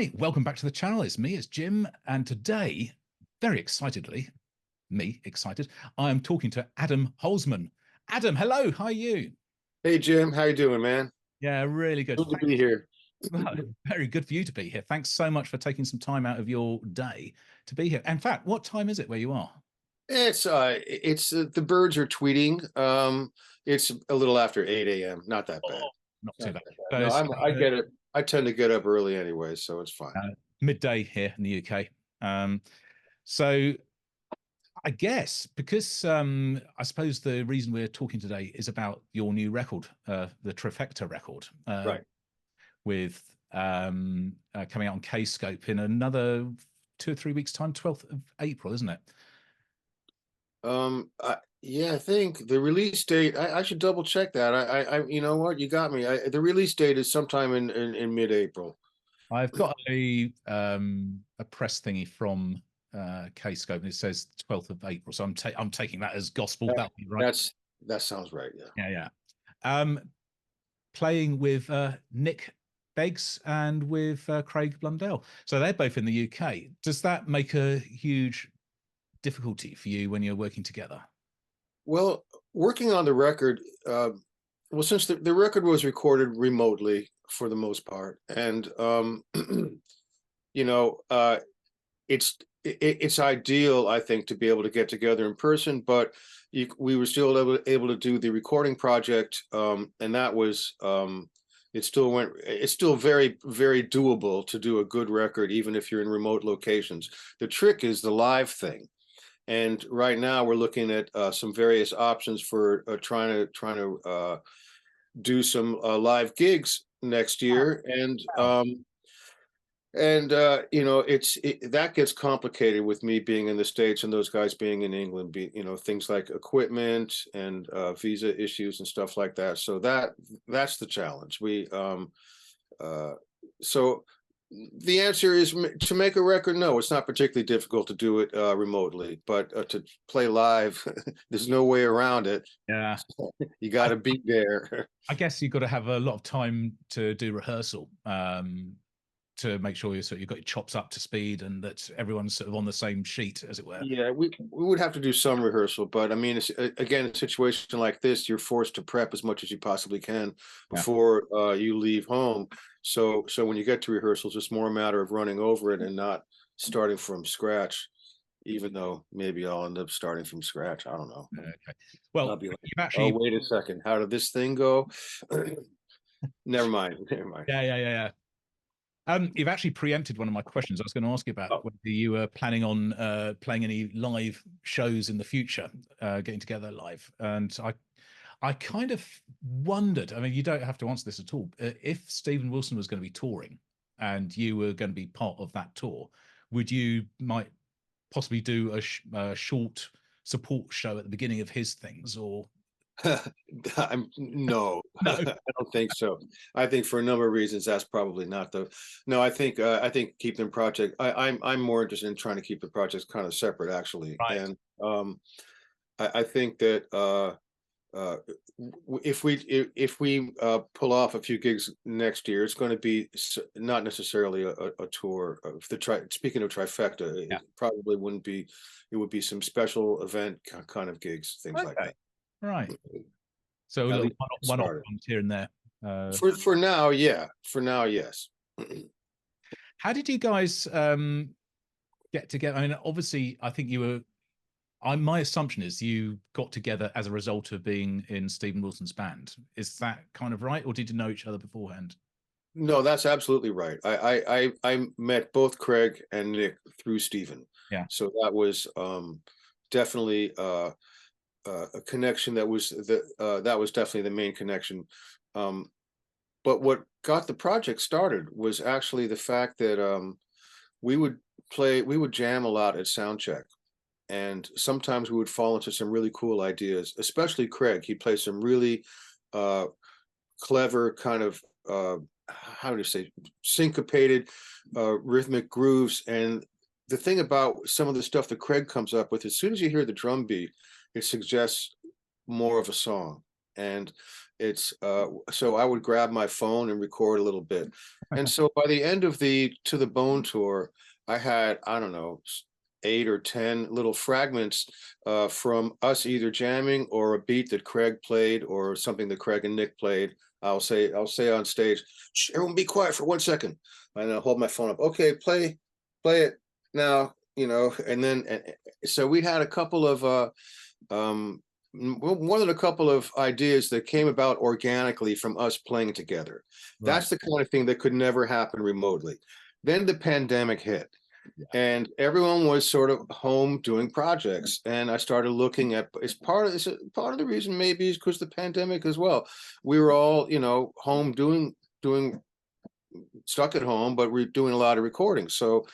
Hi, welcome back to the channel. It's me, it's Jim, and today, very excitedly, I am talking to Adam Holzman. Adam, hello, how are you? Hey Jim, how you doing, man? Yeah, really good. Good to be here. Well, very good for you to be here. Thanks so much for taking some time out of your day to be here. In fact, what time is it where you are? It's the birds are tweeting. It's a little after 8 a.m. Not that bad. Oh, not too Not bad. that bad. So No, it's I get it. I tend to get up early anyway, so it's fine. midday here in the UK. So I guess because I suppose the reason we're talking today is about your new record, the Trifecta record, Right. with coming out on Kscope in another 2 or 3 weeks' time, 12th of April, isn't it? Yeah, I think the release date. I should double check that. You know what? You got me. The release date is sometime in mid-April. I've got a press thingy from Kscope, and it says 12th of April. So I'm taking that as gospel. That'll be right. That sounds right. Yeah. Yeah. Playing with Nick Beggs and with Craig Blundell. So they're both in the UK. Does that make a huge difficulty for you when you're working together? Well, working on the record, well, since the record was recorded remotely for the most part, and you know, it's ideal, I think, to be able to get together in person, but we were still able to do the recording project, and that was it's still very, very doable to do a good record, even if you're in remote locations. The trick is the live thing. And right now we're looking at some various options for trying to do some live gigs next year, and you know, that gets complicated with me being in the States and those guys being in England. You know, things like equipment and visa issues and stuff like that. So that's the challenge. So the answer is to make a record. No, it's not particularly difficult to do it remotely, but to play live, there's no way around it. Yeah, You got to be there. I guess you've got to have a lot of time to do rehearsal, to make sure you've got your chops up to speed and that everyone's sort of on the same sheet, as it were. Yeah, we would have to do some rehearsal, but I mean, again, a situation like this, you're forced to prep as much as you possibly can before you leave home. So when you get to rehearsals, it's more a matter of running over it and not starting from scratch, even though maybe I'll end up starting from scratch. I don't know. Okay. Well, I'll be like, you've actually... oh, wait a second. How did this thing go? Never mind. Never mind. Yeah. You've actually preempted one of my questions. I was going to ask you about whether you were planning on playing any live shows in the future, getting together live. And I kind of wondered, I mean, you don't have to answer this at all. If Stephen Wilson was going to be touring and you were going to be part of that tour, would you might possibly do a short support show at the beginning of his things, or... No, No. I don't think so. I think for a number of reasons that's probably not the... No, I think keep them project. I'm more interested in trying to keep the projects kind of separate, actually. Right. And I think that if we pull off a few gigs next year, it's going to be not necessarily a tour of speaking of Trifecta. Yeah. It probably wouldn't be. It would be some special event kind of gigs, things like that. Right. So a little one-off ones here and there. For now, yeah. For now, yes. How did you guys get together? I mean, obviously, I think you were... my assumption is you got together as a result of being in Stephen Wilson's band. Is that kind of right, or did you know each other beforehand? No, that's absolutely right. I met both Craig and Nick through Stephen. Yeah. So that was definitely a connection that was definitely the main connection. But what got the project started was actually the fact that we would jam a lot at soundcheck. And sometimes we would fall into some really cool ideas, especially Craig. He'd play some really clever kind of, how do you say, syncopated rhythmic grooves. And the thing about some of the stuff that Craig comes up with, as soon as you hear the drum beat, it suggests more of a song. And it's so I would grab my phone and record a little bit. And so by the end of the To the Bone tour, I had, I don't know, 8 or 10 little fragments from us either jamming or a beat that Craig played or something that Craig and Nick played. I'll say on stage, shh, everyone be quiet for 1 second. And I'll hold my phone up. Okay, play it now, you know. And then so we had a couple of more than a couple of ideas that came about organically from us playing together. Right. That's the kind of thing that could never happen remotely. Then the pandemic hit. Yeah. And everyone was sort of home doing projects, and I started looking at, it's part of the reason maybe is because the pandemic as well. We were all, you know, home doing stuck at home, but we're doing a lot of recording. So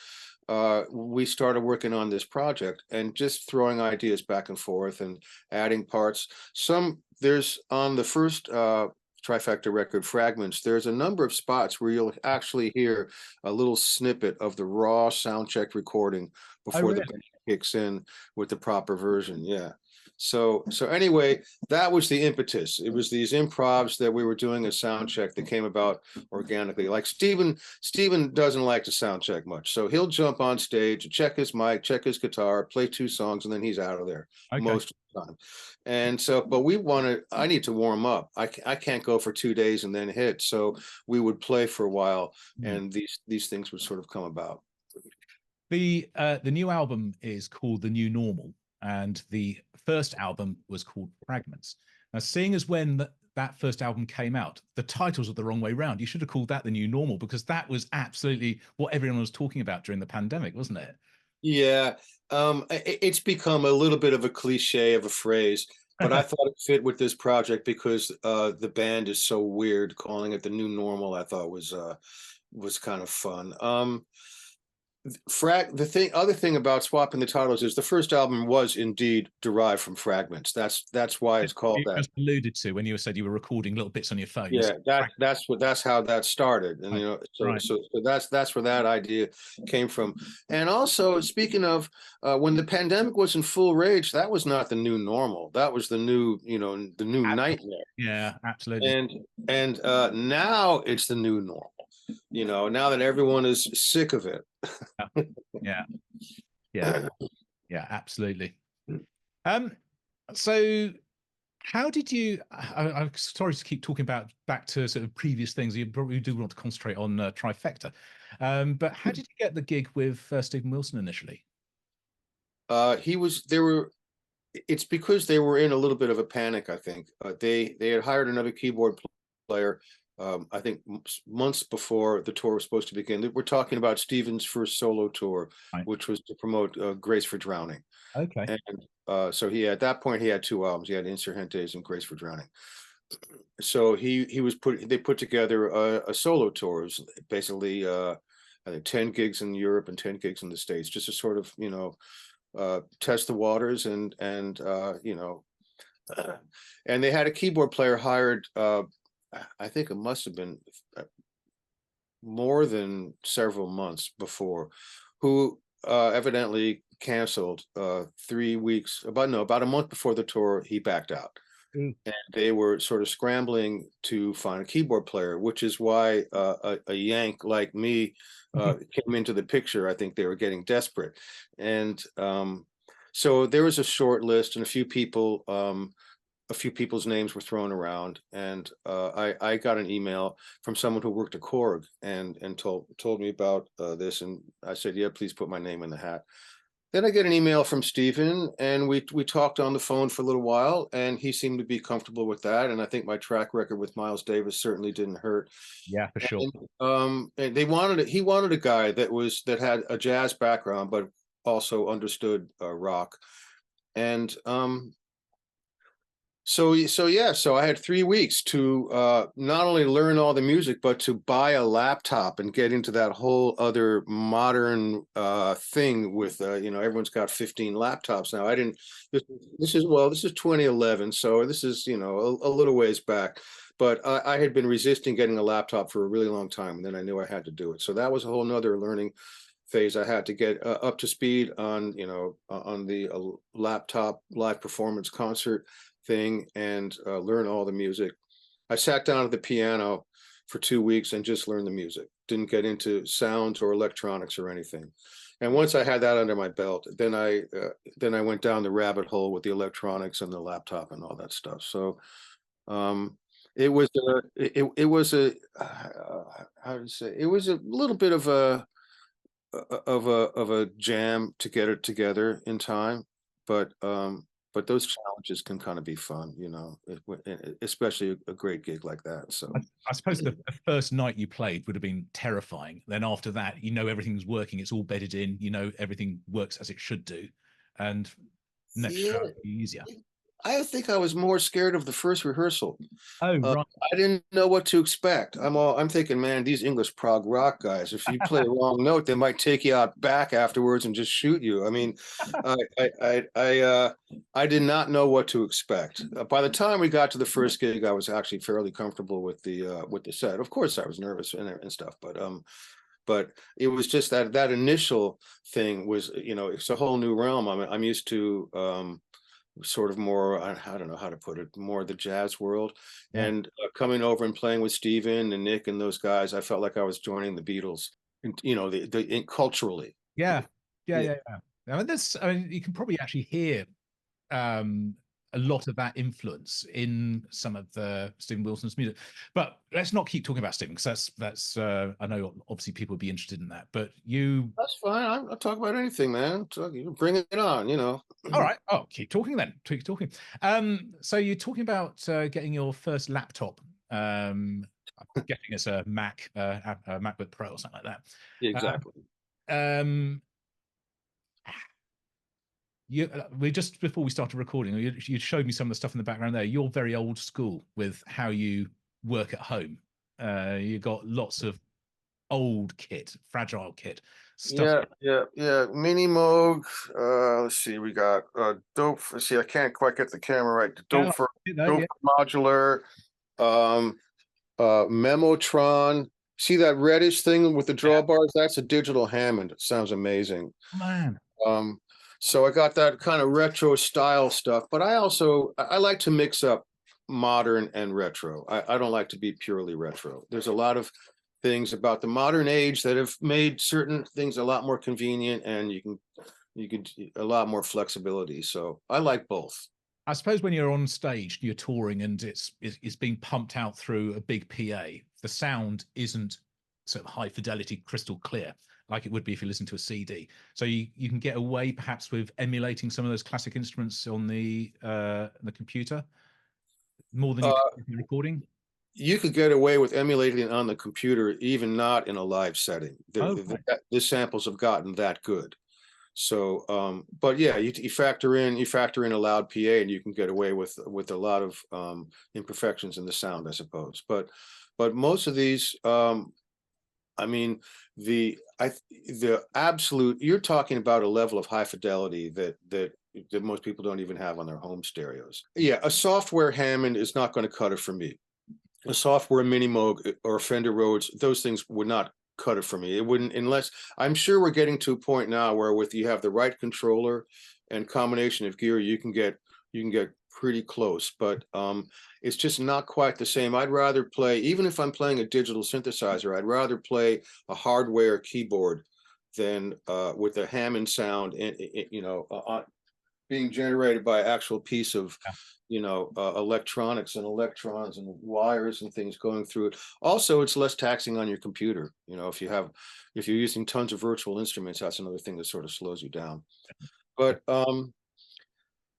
we started working on this project and just throwing ideas back and forth and adding parts. There's on the first Trifecta record, Fragments, there's a number of spots where you'll actually hear a little snippet of the raw sound check recording before the band kicks in with the proper version. Yeah. So anyway, that was the impetus. It was these improvs that we were doing a sound check that came about organically. Like Steven doesn't like to sound check much. So he'll jump on stage, check his mic, check his guitar, play 2 songs, and then he's out of there most of the time. And so, but I need to warm up. I can't go for 2 days and then hit. So we would play for a while, and these things would sort of come about. The new album is called The New Normal, and the first album was called Fragments. Now, seeing as when that first album came out, the titles were the wrong way round. You should have called that The New Normal, because that was absolutely what everyone was talking about during the pandemic, wasn't it? Yeah, it's become a little bit of a cliche of a phrase, but I thought it fit with this project because the band is so weird. Calling it The New Normal, I thought was kind of fun. Other thing about swapping the titles is the first album was indeed derived from Fragments. That's why it's called that. Just alluded to when you said you were recording little bits on your phone. Yeah, that's how that started, and you know, so that's where that idea came from. And also, speaking of when the pandemic was in full rage, that was not the new normal. That was the new, you know, the new nightmare. Yeah, absolutely. And now it's the new normal. You know, now that everyone is sick of it. Yeah, absolutely. So how did you, I'm sorry to keep talking back to sort of previous things. You probably do want to concentrate on Trifecta. But how did you get the gig with Stephen Wilson initially? It's because they were in a little bit of a panic, I think. They had hired another keyboard player, I think months before the tour was supposed to begin. We're talking about Stephen's first solo tour, which was to promote Grace for Drowning. Okay. And so at that point, he had 2 albums. He had Insurgentes and Grace for Drowning. So they put together a solo tour. It was basically, I think 10 gigs in Europe and 10 gigs in the States, just to sort of, you know, test the waters and you know, and they had a keyboard player hired. I think it must have been more than several months before, who evidently canceled 3 weeks, about a month before the tour. He backed out. And they were sort of scrambling to find a keyboard player, which is why a Yank like me came into the picture. I think they were getting desperate. And so there was a short list, and a few people's names were thrown around, and I got an email from someone who worked at Korg and told me about this, and I said, yeah, please put my name in the hat. Then I get an email from Stephen, and we talked on the phone for a little while, and he seemed to be comfortable with that. And I think my track record with Miles Davis certainly didn't hurt. Yeah, for sure. And he wanted a guy that had a jazz background, but also understood rock. And so I had 3 weeks to not only learn all the music, but to buy a laptop and get into that whole other modern thing with, you know, everyone's got 15 laptops now. This is 2011. So this is, you know, a little ways back, but I had been resisting getting a laptop for a really long time. And then I knew I had to do it. So that was a whole nother learning phase, I had to get up to speed on, on the laptop live performance concert thing, and learn all the music. I sat down at the piano for 2 weeks and just learned the music. Didn't get into sounds or electronics or anything. And once I had that under my belt, then I went down the rabbit hole with the electronics and the laptop and all that stuff. So it was how to say, it was a little bit of a jam to get it together in time, but those challenges can kind of be fun, especially a great gig like that. So I suppose the first night you played would have been terrifying. Then after that, everything's working, it's all bedded in, everything works as it should do, and next show will be easier. I think I was more scared of the first rehearsal. Oh, right. I didn't know what to expect. I'm thinking, man, these English prog rock guys, if you play a wrong note, they might take you out back afterwards and just shoot you. I mean, I did not know what to expect. By the time we got to the first gig, I was actually fairly comfortable with the set. Of course, I was nervous and stuff, but it was just that initial thing was, it's a whole new realm. I'm used to sort of more, I don't know how to put it, more the jazz world. Yeah. And coming over and playing with Steven and Nick and those guys, I felt like I was joining the Beatles, and, culturally. Yeah. I mean, you can probably actually hear a lot of that influence in some of the Steven Wilson's music. But let's not keep talking about Steven, because that's I know obviously people would be interested in that, but that's fine. I'll talk about anything, man. Bring it on, All right. Oh, keep talking then. Keep talking. So you're talking about getting your first laptop. I'm guessing it's a Mac, a MacBook Pro or something like that. Yeah, exactly. We just before we started recording, you showed me some of the stuff in the background there. You're very old school with how you work at home. You got lots of old kit, fragile kit stuff. Yeah. Mini Moog. Let's see, we got dope. See, I can't quite get the camera right. Dope for modular. Memotron. See that reddish thing with the drawbars? That's a digital Hammond. It sounds amazing. Man. So I got that kind of retro style stuff, but I like to mix up modern and retro. I don't like to be purely retro. There's a lot of things about the modern age that have made certain things a lot more convenient, and you can a lot more flexibility. So I like both. I suppose when you're on stage, you're touring, and it's being pumped out through a big PA. The sound isn't sort of high fidelity, crystal clear like it would be if you listen to a CD. So you can get away perhaps with emulating some of those classic instruments on the computer more than you can recording. You could get away with emulating on the computer, even not in a live setting. The samples have gotten that good. So, but yeah, you factor in a loud PA, and you can get away with a lot of imperfections in the sound, I suppose. But most of these, I mean, the absolute, you're talking about a level of high fidelity that most people don't even have on their home stereos. Yeah, a software Hammond is not going to cut it for me. A software Mini Moog or a Fender Rhodes, those things would not cut it for me. It wouldn't, unless, I'm sure we're getting to a point now where with you have the right controller and combination of gear, you can get pretty close, but it's just not quite the same. I'd rather play, even if I'm playing a digital synthesizer, I'd rather play a hardware keyboard than with a Hammond sound and being generated by actual piece of electronics and electrons and wires and things going through it. Also, it's less taxing on your computer. If you're using tons of virtual instruments, that's another thing that sort of slows you down. But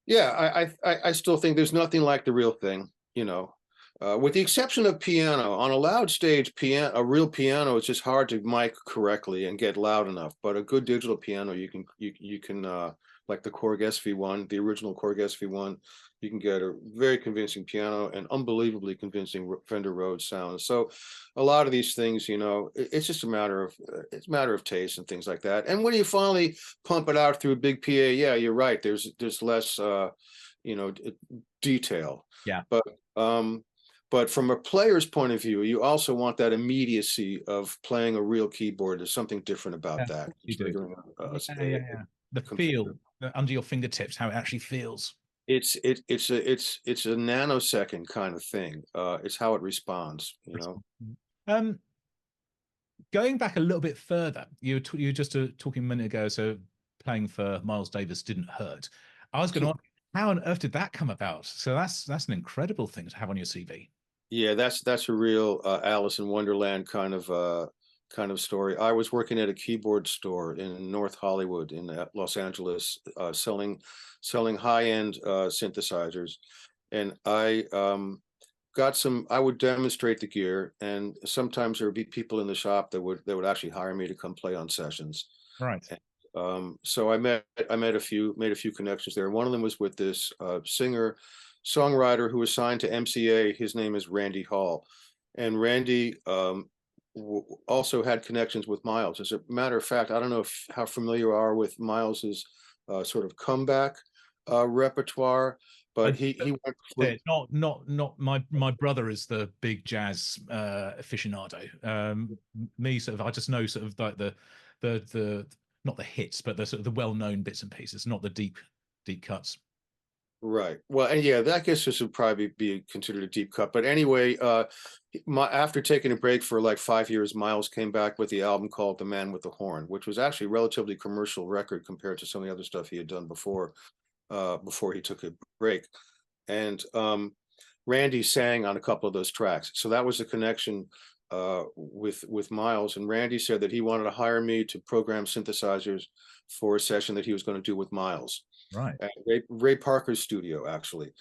yeah, I still think there's nothing like the real thing, with the exception of piano. On a loud stage, a real piano, it's just hard to mic correctly and get loud enough. But a good digital piano, you can like the Korg SV1, the original Korg SV1, you can get a very convincing piano and unbelievably convincing Fender Rhodes sound. So a lot of these things, it's just a matter of taste and things like that. And when you finally pump it out through a big PA, yeah, you're right. There's less, detail. Yeah. But But from a player's point of view, you also want that immediacy of playing a real keyboard. There's something different about that. You do. A The computer. feel under your fingertips, how it actually feels. It's a nanosecond kind of thing. It's how it responds, you know. Going back a little bit further, you were just talking a minute ago. So playing for Miles Davis didn't hurt. I was going to ask, how on earth did that come about? So that's an incredible thing to have on your CV. Yeah, that's a real Alice in Wonderland kind of story. I was working at a keyboard store in North Hollywood in Los Angeles, selling high-end synthesizers, and I would demonstrate the gear, and sometimes there would be people in the shop that would actually hire me to come play on sessions. Right. So I made a few connections there. One of them was with this singer songwriter who was signed to MCA. His name is Randy Hall, and Randy also had connections with Miles. As a matter of fact, I don't know how familiar you are with Miles's sort of comeback repertoire, but he went from, not my brother is the big jazz aficionado. Me sort of, I just know sort of like the not the hits, but the sort of the well-known bits and pieces, not the deep cuts. Right. Well, and yeah, that, I guess this would probably be considered a deep cut. But anyway, after taking a break for like 5 years, Miles came back with the album called "The Man with the Horn," which was actually a relatively commercial record compared to some of the other stuff he had done before he took a break. And Randy sang on a couple of those tracks, so that was the connection with Miles. And Randy said that he wanted to hire me to program synthesizers for a session that he was going to do with Miles. Right. At Ray Parker's studio, actually.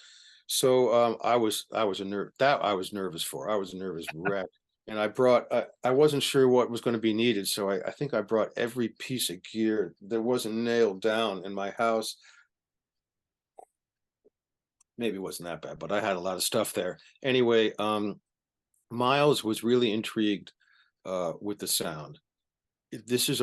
So I was nervous for. I was a nervous wreck, and I wasn't sure what was going to be needed, so I think I brought every piece of gear that wasn't nailed down in my house. Maybe it wasn't that bad, but I had a lot of stuff there. Anyway, Miles was really intrigued with the sound. This is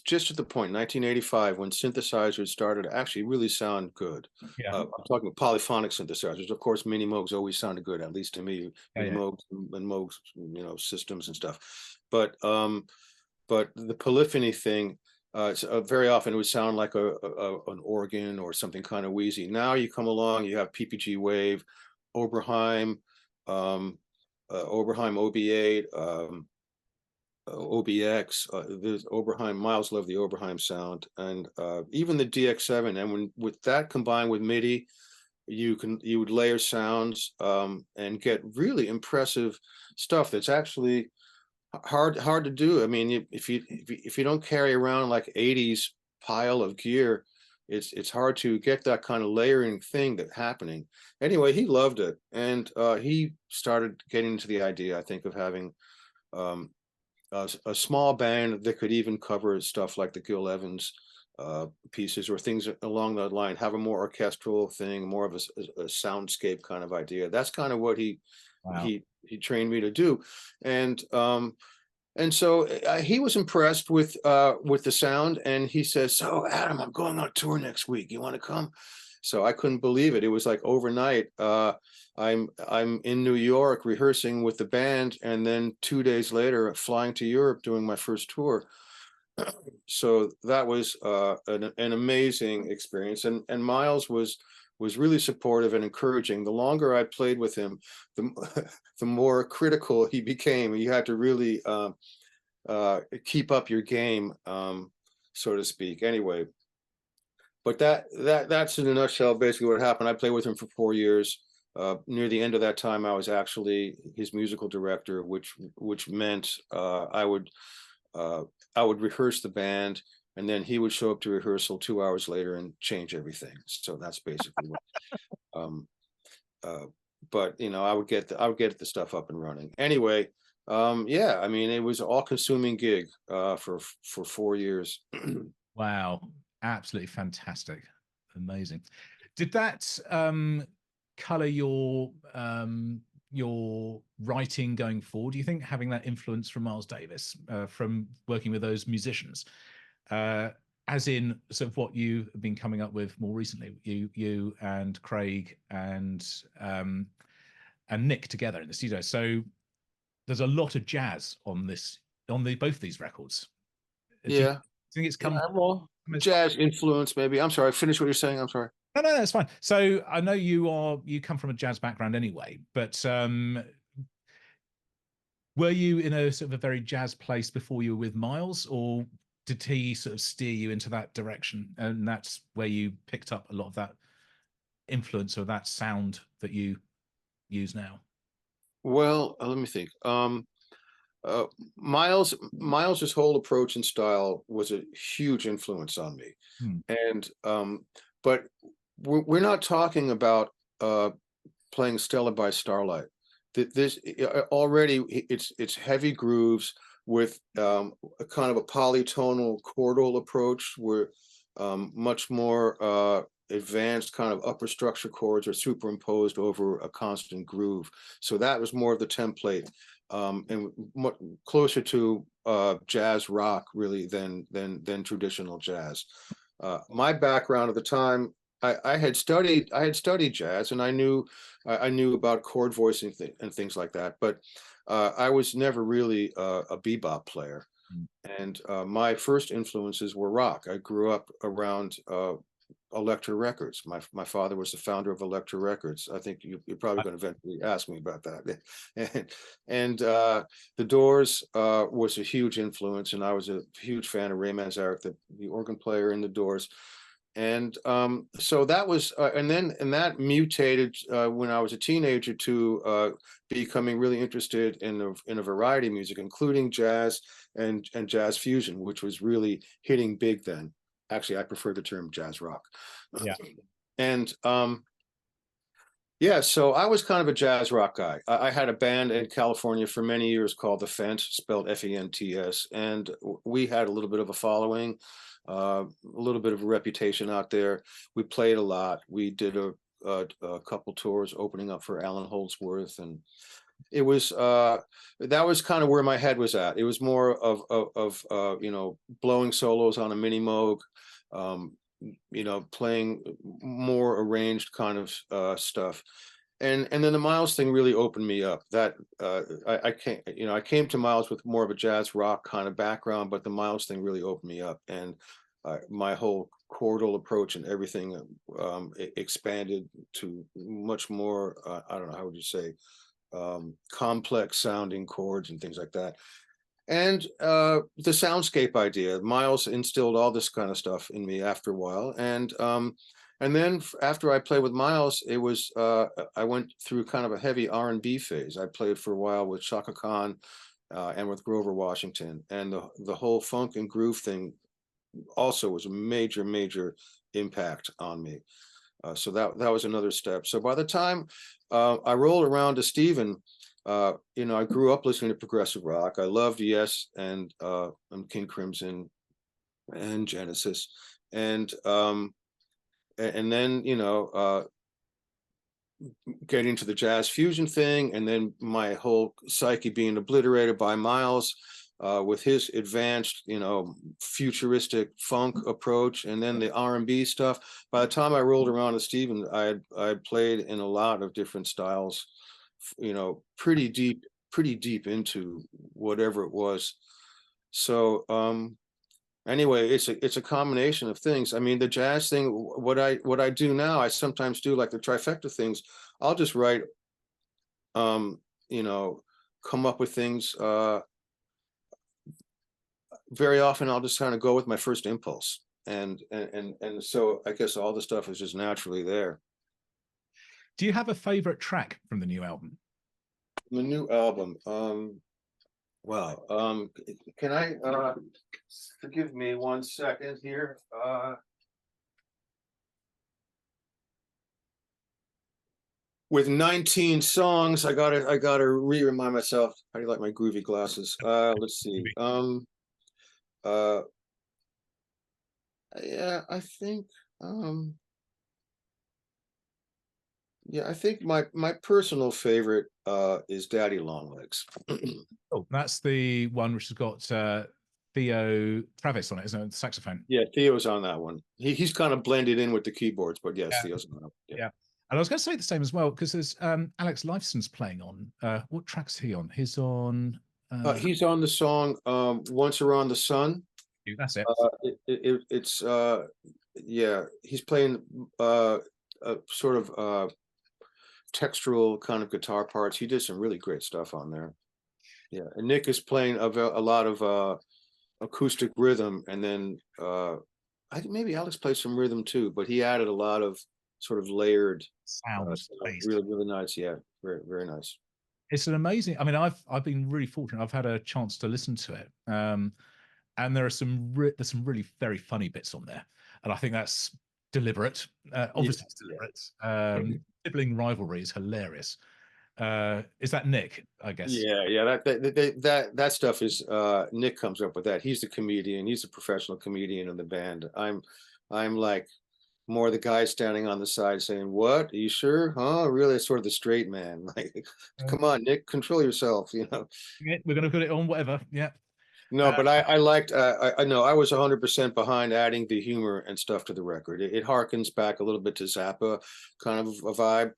just at the point, 1985, when synthesizers started to actually really sound good. Yeah. I'm talking about polyphonic synthesizers. Of course, Mini Moogs always sounded good, at least to me. Mini Moogs and Moogs, systems and stuff. But the polyphony thing, very often it would sound like an organ or something kind of wheezy. Now you come along, you have PPG Wave, Oberheim, Oberheim OB8, OBX, there's Oberheim. Miles loved the Oberheim sound, and even the DX7. And with that combined with MIDI, you would layer sounds and get really impressive stuff that's actually hard to do. I mean, if you don't carry around like 80s pile of gear, it's hard to get that kind of layering thing happening. Anyway, he loved it, and he started getting into the idea, I think, of having a small band that could even cover stuff like the Gil Evans pieces or things along that line, have a more orchestral thing, more of a soundscape kind of idea. That's kind of what he trained me to do. And so he was impressed with the sound, and he says, "So Adam, I'm going on tour next week. You want to come?" So I couldn't believe it. It was like overnight. I'm in New York rehearsing with the band, and then 2 days later flying to Europe doing my first tour. So that was an amazing experience, and Miles was really supportive and encouraging. The longer I played with him, the more critical he became. You had to really keep up your game, so to speak. Anyway, but that's in a nutshell basically what happened. I played with him for 4 years. Near the end of that time, I was actually his musical director, which meant I would rehearse the band, and then he would show up to rehearsal 2 hours later and change everything. So that's basically what. But I would get the stuff up and running. Anyway, yeah, I mean, it was an all-consuming gig for 4 years. Wow, absolutely fantastic, amazing. Did that color your writing going forward? Do you think having that influence from Miles Davis, from working with those musicians, as in sort of what you have been coming up with more recently, you and Craig and and Nick together in the studio. So there's a lot of jazz on both these records. Do you think it's come? Yeah, well, jazz influence, maybe. I'm sorry. Finish what you're saying. I'm sorry. No, that's fine. So I know you come from a jazz background anyway, but were you in a sort of a very jazz place before you were with Miles, or did he sort of steer you into that direction, and that's where you picked up a lot of that influence or that sound that you use now? Well, let me think. Miles's whole approach and style was a huge influence on me. And but we're not talking about playing Stella by Starlight. This already it's heavy grooves with a kind of a polytonal chordal approach, where much more advanced kind of upper structure chords are superimposed over a constant groove. So that was more of the template, and closer to jazz rock really than traditional jazz. My background at the time, I had studied jazz, and I knew about chord voicing and things like that, but I was never really a bebop player. And my first influences were rock. I grew up around Elektra Records. My father was the founder of Elektra Records. I think you're probably going to eventually ask me about that. And the Doors was a huge influence, and I was a huge fan of Ray Manzarek, the organ player in the Doors. And so that was, and that mutated when I was a teenager to becoming really interested in a variety of music, including jazz and jazz fusion, which was really hitting big then. Actually, I prefer the term jazz rock. Yeah. And yeah, so I was kind of a jazz rock guy. I had a band in California for many years called The Fent, spelled Fents, and we had a little bit of a following, a little bit of a reputation out there. We played a lot. We did a couple tours opening up for Alan Holdsworth, and it was that was kind of where my head was at. It was more of you know, blowing solos on a mini Moog, you know, playing more arranged kind of stuff. And then the Miles thing really opened me up. That I came to Miles with more of a jazz rock kind of background, but the Miles thing really opened me up, and my whole chordal approach and everything expanded to much more, I don't know, how would you say, complex sounding chords and things like that. And the soundscape idea, Miles instilled all this kind of stuff in me after a while. And then after I played with Miles, it was I went through kind of a heavy R&B phase. I played for a while with Chaka Khan and with Grover Washington, and the whole funk and groove thing also was a major impact on me. So that was another step. So by the time I rolled around to Steven, you know, I grew up listening to progressive rock. I loved Yes and King Crimson and Genesis, and then, you know, getting into the jazz fusion thing, and then my whole psyche being obliterated by Miles with his advanced, you know, futuristic funk approach, and then the R&B stuff. By the time I rolled around to Steven, I had played in a lot of different styles, you know, pretty deep into whatever it was. So anyway, it's a combination of things. I mean, the jazz thing, what I do now, I sometimes do like the trifecta things. I'll just write, you know, come up with things. Very often I'll just kind of go with my first impulse, and so I guess all the stuff is just naturally there. Do you have a favorite track from the new album? The new album, wow. Can I forgive me 1 second here? With 19 songs, I gotta remind myself. How do you like my groovy glasses? Let's see. Yeah, I think yeah, I think my personal favorite is Daddy Longlegs. Oh, that's the one which has got Theo Travis on it, isn't it? The saxophone. Yeah, Theo's on that one. He's kind of blended in with the keyboards, but yes, Yeah. Theo's on that one. Yeah. And I was going to say the same as well, because there's Alex Lifeson's playing on. What track's he on? He's on the song "Once Around the Sun." That's it. It's yeah, he's playing a sort of textural kind of guitar parts. He did some really great stuff on there. Yeah, and Nick is playing a lot of acoustic rhythm, and then I think maybe Alex plays some rhythm too, but he added a lot of sort of layered Sounds really nice. Yeah, very nice. It's an amazing. I mean, I've been really fortunate. I've had a chance to listen to it, and there's some really very funny bits on there, and I think that's deliberate. Obviously, it's deliberate. Sibling rivalry is hilarious. Is that Nick? I guess. Yeah. That stuff is Nick comes up with that. He's the comedian. He's a professional comedian in the band. I'm like more the guy standing on the side saying, "What? Are you sure? Huh? Really?" Sort of the straight man. Like, come on, Nick, control yourself. Yeah, we're gonna put it on whatever. Yeah. No, but I liked. I know I was 100% behind adding the humor and stuff to the record. It harkens back a little bit to Zappa, kind of a vibe.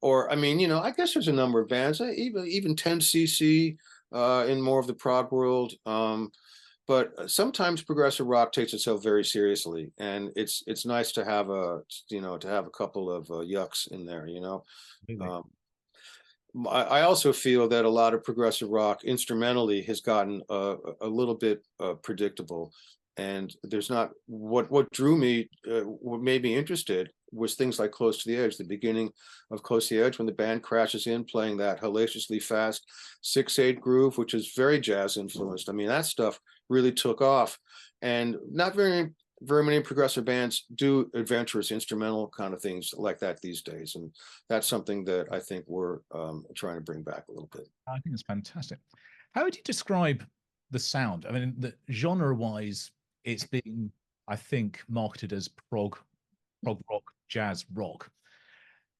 Or I mean, I guess there's a number of bands, even 10cc in more of the prog world. But sometimes progressive rock takes itself very seriously, and it's nice to have a couple of yucks in there. I also feel that a lot of progressive rock instrumentally has gotten a little bit predictable, and there's not what drew me, what made me interested was things like Close to the Edge, the beginning of Close to the Edge, when the band crashes in playing that hellaciously fast 6/8 groove, which is very jazz influenced. I mean, that stuff really took off, and not very many progressive bands do adventurous instrumental kind of things like that these days, and that's something that I think we're trying to bring back a little bit. I think it's fantastic. How would you describe the sound? I mean, the genre-wise, it's being, I think, marketed as prog rock, jazz rock.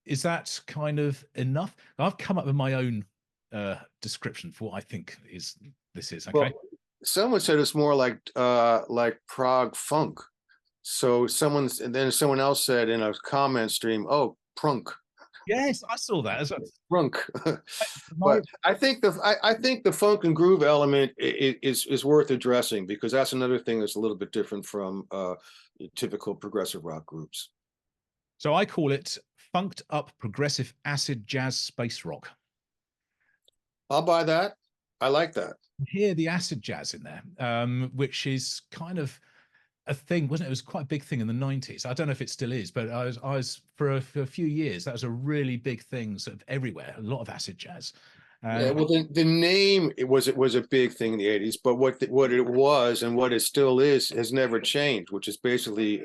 Is that kind of enough? I've come up with my own description for what I think this is. Okay. Well, someone said it's more like prog funk. So and then someone else said in a comment stream, "Oh, prunk." Yes, I saw that as well. Prunk. But I think the funk and groove element is worth addressing, because that's another thing that's a little bit different from typical progressive rock groups. So I call it funked up progressive acid jazz space rock. I'll buy that. I like that. Hear the acid jazz in there, which is kind of a thing, wasn't it? It was quite a big thing in the 90s. I don't know if it still is, but I was for a few years, that was a really big thing sort of everywhere, a lot of acid jazz. Yeah, well, the name it was a big thing in the 80s, but what it was and what it still is has never changed, which is basically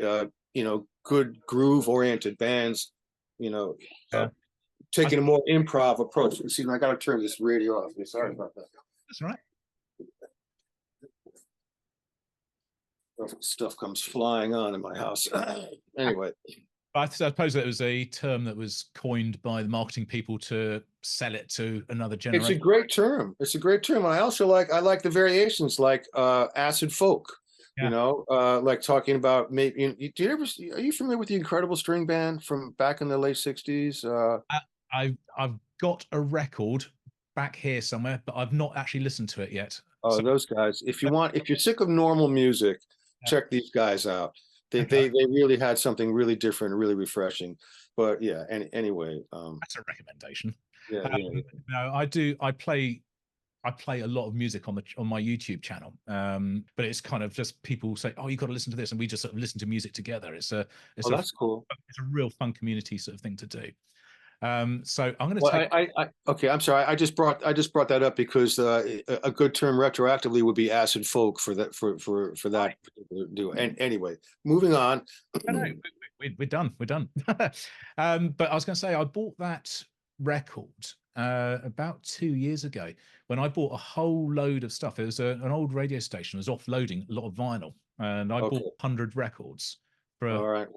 good groove oriented bands, taking a more improv approach. See, I got to turn this radio off. Sorry about that. That's all right. Stuff comes flying on in my house. Anyway, I suppose that was a term that was coined by the marketing people to sell it to another generation. It's a great term. It's a great term. I also like the variations, like acid folk. Yeah. Like talking about maybe. Are you familiar with the Incredible String Band from back in the late '60s? I've got a record back here somewhere, but I've not actually listened to it yet. Oh, so, those guys! If you're sick of normal music, check these guys out. They really had something really different, really refreshing. But yeah, anyway, that's a recommendation. Yeah. No, I do. I play a lot of music on my YouTube channel, but it's kind of just people say, "Oh, you got to listen to this," and we just sort of listen to music together. That's cool. It's a real fun community sort of thing to do. So I'm going to okay. I'm sorry. I just brought that up because a good term retroactively would be acid folk for that that particular duo. And anyway, moving on. No, we're done. We're done. But I was going to say I bought that record about 2 years ago when I bought a whole load of stuff. It was an old radio station. It was offloading a lot of vinyl, and I bought 100 records for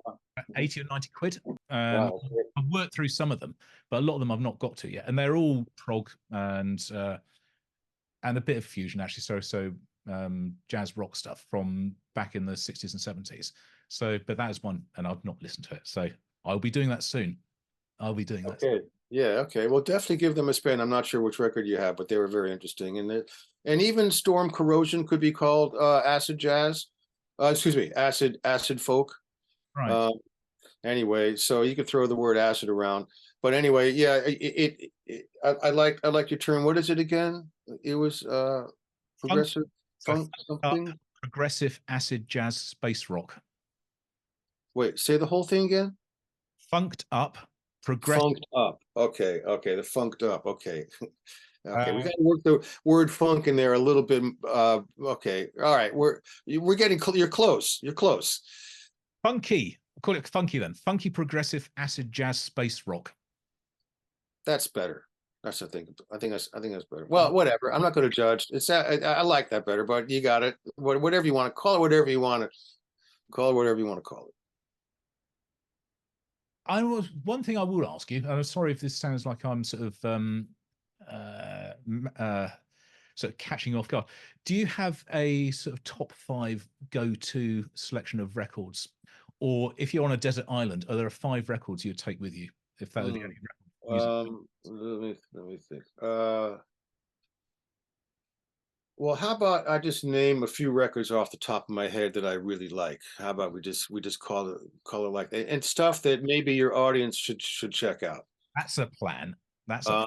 80 or 90 quid. Wow. I've worked through some of them, but a lot of them I've not got to yet, and they're all prog and a bit of fusion actually. So jazz rock stuff from back in the 60s and 70s. So, but that is one, and I've not listened to it. So I'll be doing that soon. I'll be doing that. Okay. Yeah. Okay. Well, definitely give them a spin. I'm not sure which record you have, but they were very interesting. And even Storm Corrosion could be called acid jazz. Excuse me, acid folk. Right. Anyway, so you could throw the word acid around. But anyway, yeah, I like your term. What is it again? It was progressive funk something. Progressive acid jazz space rock. Wait, say the whole thing again. Funked up, progressive. Funked up. Okay, okay, the funked up. Okay. Okay, we got to work the word funk in there a little bit. Okay, all right, we're getting you're close. You're close. Funky. I'll call it funky then. Funky progressive acid jazz space rock. That's better. That's the thing. I think that's better. Well, whatever. I'm not going to judge. It's I like that better, but you got it. Whatever you want to call it, whatever you want to call it, whatever you want to call it. One thing I would ask you, and I'm sorry if this sounds like I'm sort of catching off guard. Do you have a sort of top 5 go-to selection of records, or if you're on a desert island, are there 5 records you'd take with you if that was the only record? Let me think. Well, how about I just name a few records off the top of my head that I really like? How about we just call it like that, and stuff that maybe your audience should check out. That's a plan. That's a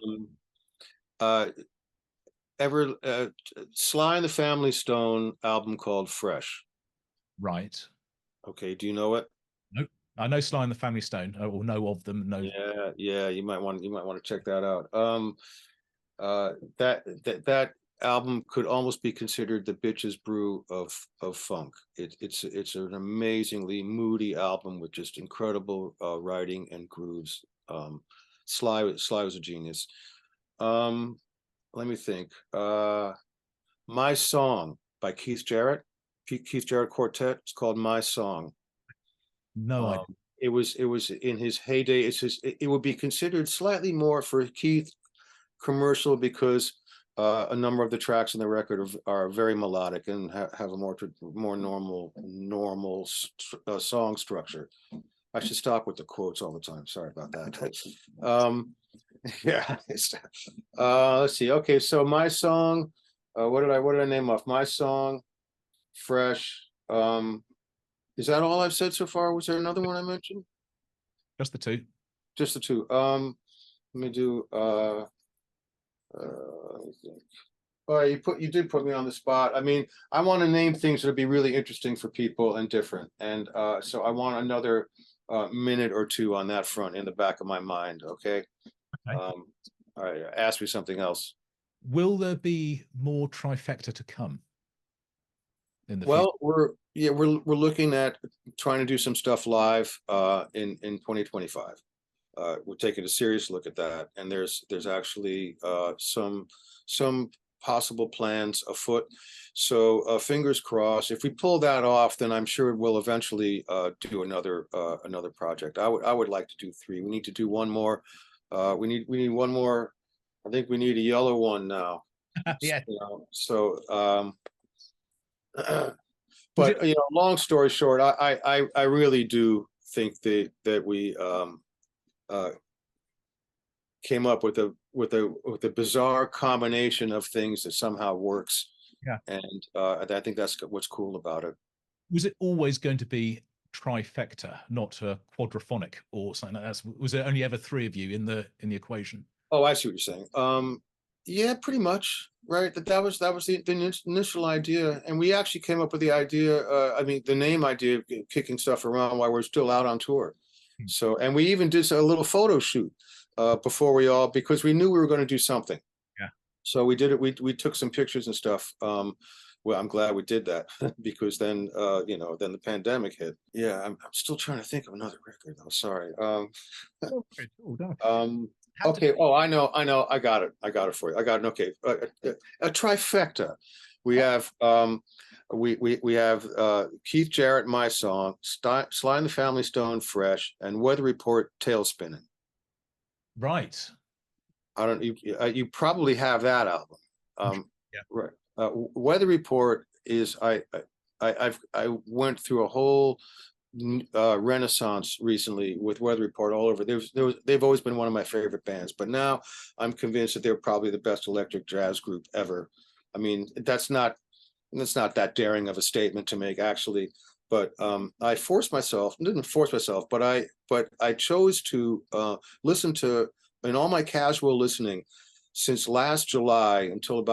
Sly and the Family Stone album called Fresh. Right. Okay, do you know it? Nope. I know Sly and the Family Stone, or know of them. No. Yeah, you might want to check that out. That album could almost be considered the Bitches Brew of funk. It's an amazingly moody album with just incredible writing and grooves. Sly was a genius. Let me think. My Song by Keith Jarrett Quartet. It's called My Song. No idea. It was in his heyday. It would be considered slightly more for Keith commercial because a number of the tracks on the record are very melodic and have a more normal song structure. I should stop with the quotes all the time. Sorry about that. Yeah. Let's see. Okay, so My Song. What did I name off? My Song, Fresh. Is that all I've said so far? Was there another one I mentioned? Just the 2. Just the 2. Let me do. All right, you did put me on the spot. I mean, I want to name things that'll be really interesting for people and different, and so I want another minute or 2 on that front in the back of my mind. Okay. All right. Ask me something else. Will there be more Trifecta to come in the future? We're looking at trying to do some stuff live in 2025. We're taking a serious look at that, and there's actually some possible plans afoot. So fingers crossed. If we pull that off, then I'm sure we'll eventually do another project. I would like to do 3. We need to do one more. We need one more. I think we need a yellow one now. Yeah. But long story short, I really do think that we came up with a bizarre combination of things that somehow works. Yeah. And I think that's what's cool about it. Was it always going to be trifecta, not quadraphonic or something like that? Was there only ever 3 of you in the equation? Oh, I see what you're saying. Yeah, pretty much, right? That was the initial idea, and we actually came up with the idea. I mean, the name idea, kicking stuff around while we're still out on tour. So, and we even did a little photo shoot before because we knew we were going to do something. Yeah. So we did it. We took some pictures and stuff. Well, I'm glad we did that because then then the pandemic hit. Yeah, I'm still trying to think of another record though. Sorry. Okay. Oh, I know. I got it for you. I got it. Okay. A trifecta. We have we have Keith Jarrett, My Song, Sly and the Family Stone, Fresh, and Weather Report, Tail Spinning. Right. I don't. You probably have that album. Yeah. Right. Weather Report is I went through a whole renaissance recently with Weather Report all over. They've always been one of my favorite bands, but now I'm convinced that they're probably the best electric jazz group ever. I mean, that's not that daring of a statement to make, actually, but I didn't force myself, but I chose to listen to, in all my casual listening since last July until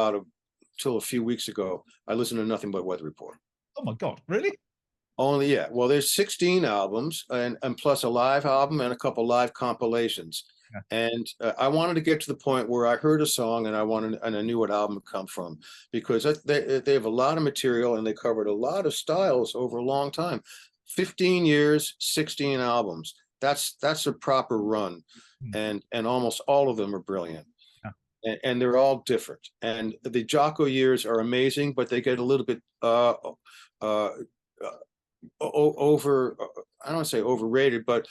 a few weeks ago, I listened to nothing but Weather Report. Oh my God, really? Only, yeah. Well, there's 16 albums and plus a live album and a couple live compilations. Yeah. And I wanted to get to the point where I heard a song and I knew what album it come from, because they have a lot of material and they covered a lot of styles over a long time. 15 years, 16 albums. That's a proper run. And almost all of them are brilliant. Yeah. And they're all different. And the Jaco years are amazing, but they get a little bit over, I don't want to say overrated, but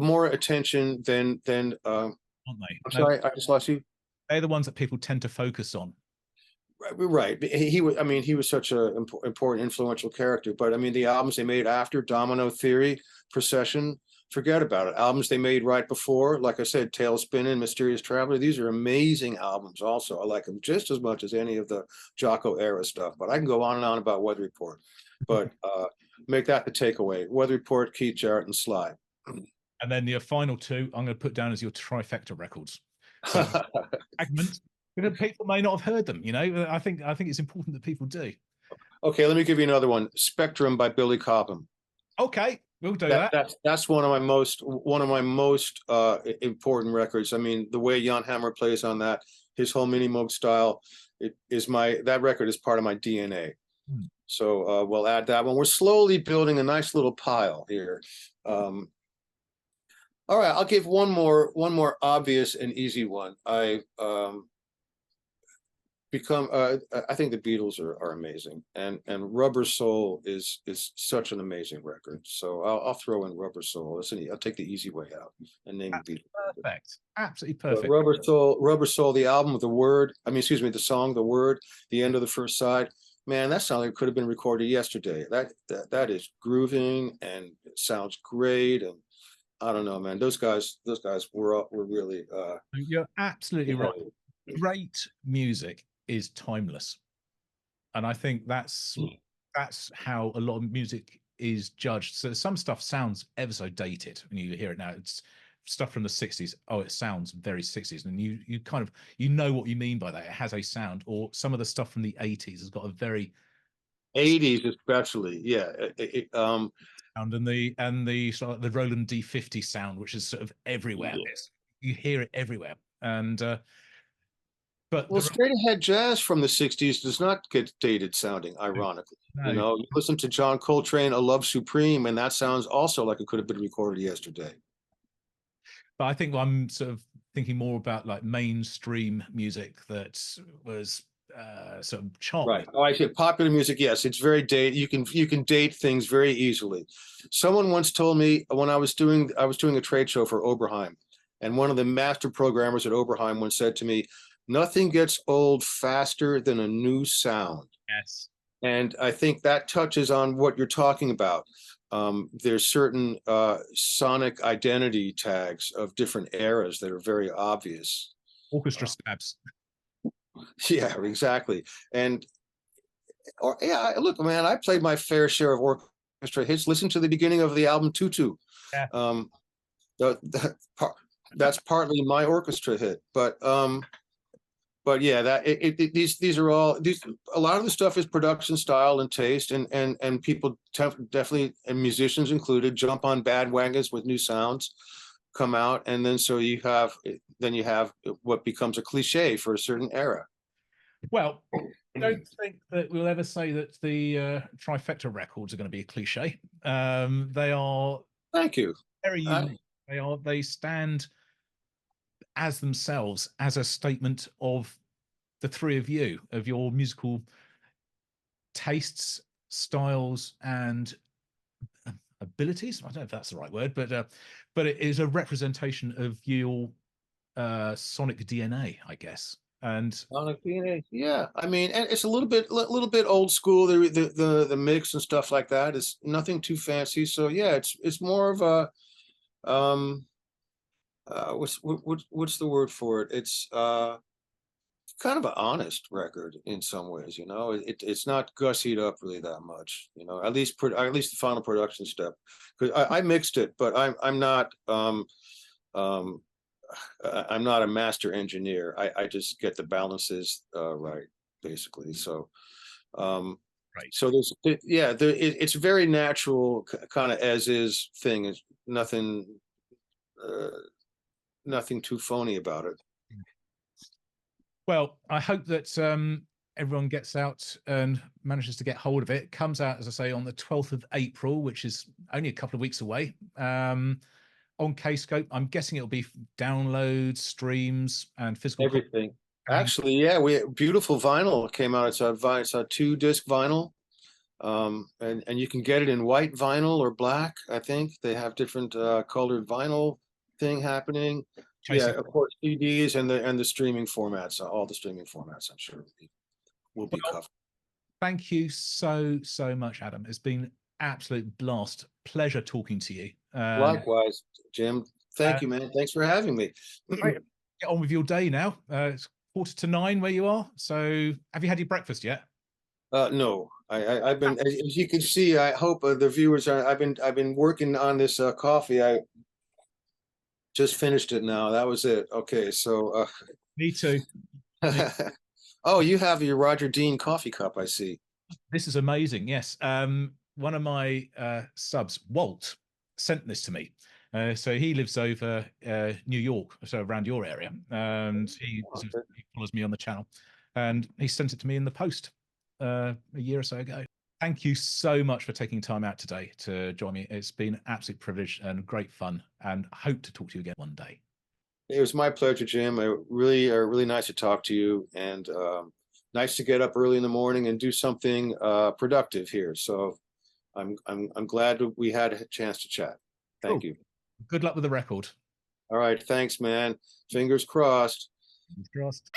more attention than Aren't they? I'm sorry, I just lost you. They're the ones that people tend to focus on. Right. He was, I mean, he was such an important, influential character. But I mean, the albums they made after, Domino Theory, Procession, forget about it. Albums they made right before, like I said, Tailspin, Mysterious Traveler. These are amazing albums. Also, I like them just as much as any of the Jaco era stuff. But I can go on and on about Weather Report. But make that the takeaway: Weather Report, Keith Jarrett, and Sly. And then your final two, I'm going to put down as your trifecta records. So, Fragment. People may not have heard them, you know. I think it's important that people do. Okay, let me give you another one. Spectrum by Billy Cobham. Okay, we'll do that. That's one of my most important records. I mean, the way Jan Hammer plays on that, his whole mini moog style, that record is part of my DNA. So we'll add that one. We're slowly building a nice little pile here. All right, I'll give one more obvious and easy one. I think the Beatles are amazing, and Rubber Soul is such an amazing record. So I'll throw in Rubber Soul. I'll take the easy way out and name the Beatles. Perfect, absolutely perfect. But Rubber Soul, the album, the song, The Word, the end of the first side. Man, that sounds like it could have been recorded yesterday. That is grooving and it sounds great. And I don't know, man. Those guys were really. You're absolutely right. Great music is timeless, and I think that's how a lot of music is judged. So some stuff sounds ever so dated when you hear it now. It's stuff from the 60s. Oh, it sounds very 60s, and you kind of know what you mean by that. It has a sound. Or some of the stuff from the 80s has got a very 80s especially, yeah. And the sort of the Roland D50 sound, which is sort of everywhere. You hear it everywhere. And but straight ahead jazz from the 60s does not get dated sounding, ironically. No. You know, you listen to John Coltrane, A Love Supreme, and that sounds also like it could have been recorded yesterday. But I think I'm sort of thinking more about like mainstream music that was sort of charting. Right. Oh, I see. Popular music, yes, it's very dated. You can date things very easily. Someone once told me when I was doing a trade show for Oberheim, and one of the master programmers at Oberheim once said to me, "Nothing gets old faster than a new sound." Yes. And I think that touches on what you're talking about. There's certain sonic identity tags of different eras that are very obvious. Orchestra stabs. Yeah, exactly. And look, man, I played my fair share of orchestra hits. Listen to the beginning of the album Tutu. Yeah. That's partly my orchestra hit, but yeah, these are all a lot of the stuff is production style and taste, and people definitely, and musicians included, jump on bandwagons with new sounds come out, and then you have what becomes a cliche for a certain era. Well, I don't think that we'll ever say that the trifecta records are going to be a cliche. They are. Thank you. Very unique. They stand as themselves, as a statement of the three of you, of your musical tastes, styles, and abilities. I don't know if that's the right word, but it is a representation of your sonic DNA, I guess. And Sonic DNA, yeah. I mean, and it's a little bit old school. The mix and stuff like that is nothing too fancy. So yeah, it's more of a what's the word for it? It's kind of an honest record in some ways. You know, it's not gussied up really that much. You know, at least the final production step, because I mixed it, but I'm not I'm not a master engineer. I just get the balances right, basically. So right. so it's very natural, kind of as is thing. Is nothing nothing too phony about it. Well, I hope that everyone gets out and manages to get hold of it. It comes out, as I say, on the 12th of April, which is only a couple of weeks away. On Kscope, I'm guessing it'll be downloads, streams, and physical Everything. Actually, yeah, beautiful vinyl came out. It's a 2-disc vinyl. And you can get it in white vinyl or black. I think they have different colored vinyl thing happening. Yeah, of course, CDs and the streaming formats, all the streaming formats, I'm sure will be covered. Thank you so much, Adam. It's been absolute blast. Pleasure talking to you. Likewise, Jim. Thank you, man. Thanks for having me. Get on with your day now. It's 8:45 where you are. So have you had your breakfast yet? No, I've been, as you can see, I hope the viewers are, I've been working on this coffee. I just finished it now. That was it. Okay, so Me too. oh, you have your Roger Dean coffee cup, I see. This is amazing. Yes. One of my subs, Walt, sent this to me. So he lives over New York, so around your area, and he follows me on the channel, and he sent it to me in the post a year or so ago. Thank you so much for taking time out today to join me. It's been an absolute privilege and great fun, and I hope to talk to you again one day. It was my pleasure, Jim. Really nice to talk to you, and nice to get up early in the morning and do something productive here. So I'm glad we had a chance to chat. Thank you. Good luck with the record. All right, thanks, man. Fingers crossed. Fingers crossed.